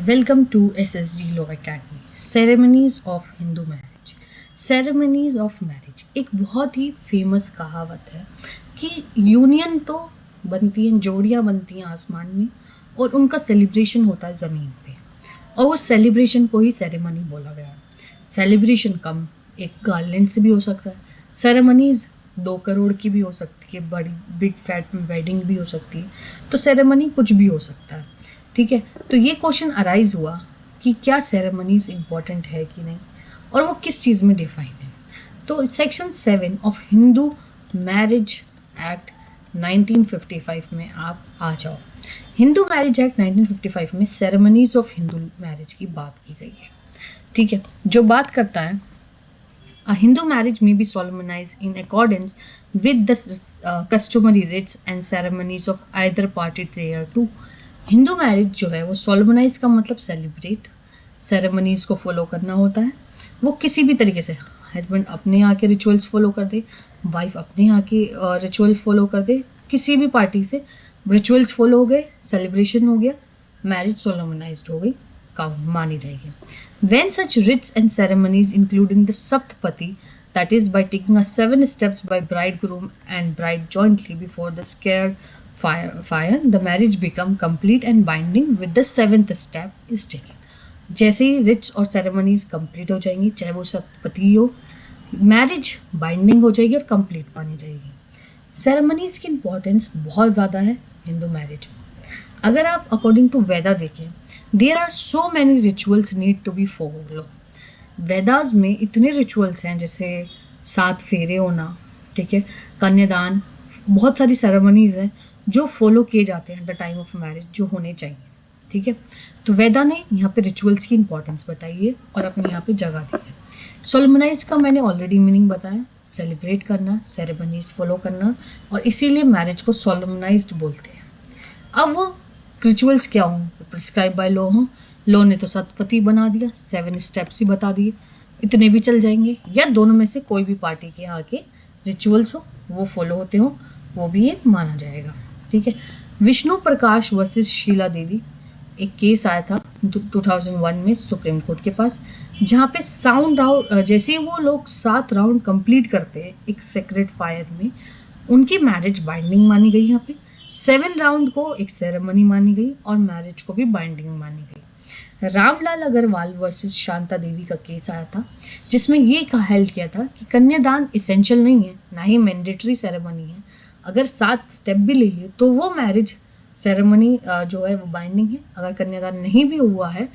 Welcome to SSG Law Academy. Ceremonies of Hindu marriage. Ceremonies of marriage एक बहुत ही famous कहावत है कि यूनियन तो बनती हैं, जोड़ियाँ बनती हैं आसमान में और उनका सेलिब्रेशन होता है ज़मीन पे, और उस सेलिब्रेशन को ही सेरेमनी बोला गया है. सेलिब्रेशन कम एक गार्लैंड से भी हो सकता है. सेरेमनीज 2 करोड़ की भी हो सकती है, बड़ी बिग फैट वेडिंग भी हो सकती है. तो सेरेमनी कुछ भी हो सकता है. ठीक है, तो ये क्वेश्चन अराइज हुआ कि क्या सेरेमनीज इम्पॉर्टेंट है कि नहीं, और वो किस चीज़ में डिफाइन है. तो section 7 of Hindu marriage act 1955 में आप आ जाओ. हिंदू मैरिज एक्ट 1955 में सेरेमनीज ऑफ हिंदू मैरिज की बात की गई है. ठीक है, जो बात करता है A Hindu marriage may be solemnized in accordance with the customary rites and ceremonies of either party thereto. Hindu marriage जो है वो सोलमनाइज का मतलब सेलिब्रेट, सेरेमनीज को फॉलो करना होता है. वो किसी भी तरीके से, हस्बैंड अपने यहाँ के रिचुअल्स फॉलो कर दे, वाइफ अपने यहाँ के रिचुअल फॉलो कर दे, किसी भी पार्टी से रिचुअल्स फॉलो हो गए, सेलिब्रेशन हो गया, मैरिज सोलमनाइज्ड हो गई, काउंट मानी जाएगी. When such rites and ceremonies, including the Saptapati, that is by taking a 7 steps by bridegroom and bride jointly before the scared fire, the marriage become complete and binding with the 7th step is taken. जैसे ही Ritz और ceremonies complete हो जाएंगी, चाहे वो सप्तपति हो, marriage binding हो जाएगी और कंप्लीट मानी जाएगी. सेरेमनीज की इम्पोर्टेंस बहुत ज़्यादा है हिंदू मैरिज में. अगर आप अकॉर्डिंग टू वेदा देखें, there are so many rituals need to be follow. Vedas में इतने रिचुअल्स हैं, जैसे 7 फेरे होना, ठीक है, कन्यादान, बहुत सारी सेरेमनीज हैं जो फॉलो किए जाते हैं at the time of marriage, जो होने चाहिए. ठीक है, तो वेदा ने यहाँ पे रिचुअल्स की इंपॉर्टेंस बताई है और अपने यहाँ पे जगह दी है. सोलमनाइज का मैंने ऑलरेडी मीनिंग बताया, सेलिब्रेट करना, सेरेमनीज फॉलो करना, और इसीलिए मैरिज को सोलमनाइज्ड बोलते हैं. अब वो रिचुअल्स क्या हों, प्रिस्क्राइब बाय लॉ हों. लॉ ने तो सप्तपति बना दिया, 7 स्टेप्स ही बता दिए, इतने भी चल जाएंगे, या दोनों में से कोई भी पार्टी के यहाँ के रिचुअल्स हो वो फॉलो होते हो, वो भी ये माना जाएगा. ठीक है, विष्णु प्रकाश वर्सेस शीला देवी एक केस आया था 2001 में सुप्रीम कोर्ट के पास, जहाँ पे साउंड राउंड, जैसे ही वो लोग 7 राउंड कंप्लीट करते हैं एक सेक्रेट फायर में, उनकी मैरिज बाइंडिंग मानी गई. यहाँ पे 7 राउंड को एक सेरेमनी मानी गई और मैरिज को भी बाइंडिंग मानी गई. रामलाल अग्रवाल वर्सेस शांता देवी का केस आया था, जिसमें ये हेल्ड किया था कि कन्यादान इसेंशियल नहीं है, ना ही मैंडेटरी सेरेमनी है. अगर 7 स्टेप भी ले लिए तो वो मैरिज सेरेमनी जो है वो बाइंडिंग है. अगर कन्यादान नहीं भी हुआ है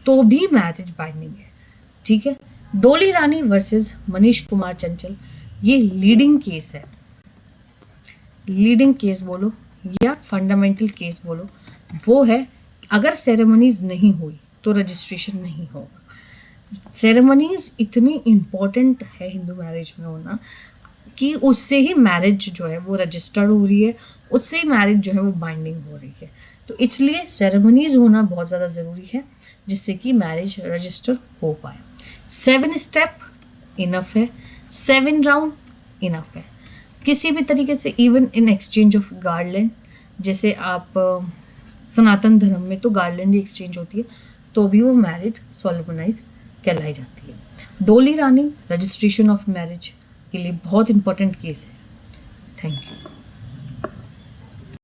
तो भी मैरिज बाइंडिंग है. ठीक है, डोली रानी वर्सेस मनीष कुमार चंचल, ये लीडिंग केस है. लीडिंग केस बोलो या फंडामेंटल केस बोलो, वो है अगर सेरेमनीज नहीं हुई तो रजिस्ट्रेशन नहीं होगा. सेरेमनीज इतनी इम्पॉर्टेंट है हिंदू मैरिज में होना कि उससे ही मैरिज जो है वो रजिस्टर्ड हो रही है, उससे ही मैरिज जो है वो बाइंडिंग हो रही है. तो इसलिए सेरेमनीज होना बहुत ज़्यादा ज़रूरी है, जिससे कि मैरिज रजिस्टर हो पाए. 7 स्टेप इनफ है, 7 राउंड इनफ है. किसी भी तरीके से, even in exchange of garland, जैसे आप सनातन धर्म में तो गार्लैंड ही एक्सचेंज होती है, तो भी वो मैरिज सोलमनाइज कहलाई जाती है. डोली रानी रजिस्ट्रेशन ऑफ मैरिज के लिए बहुत इंपॉर्टेंट केस है. Thank you.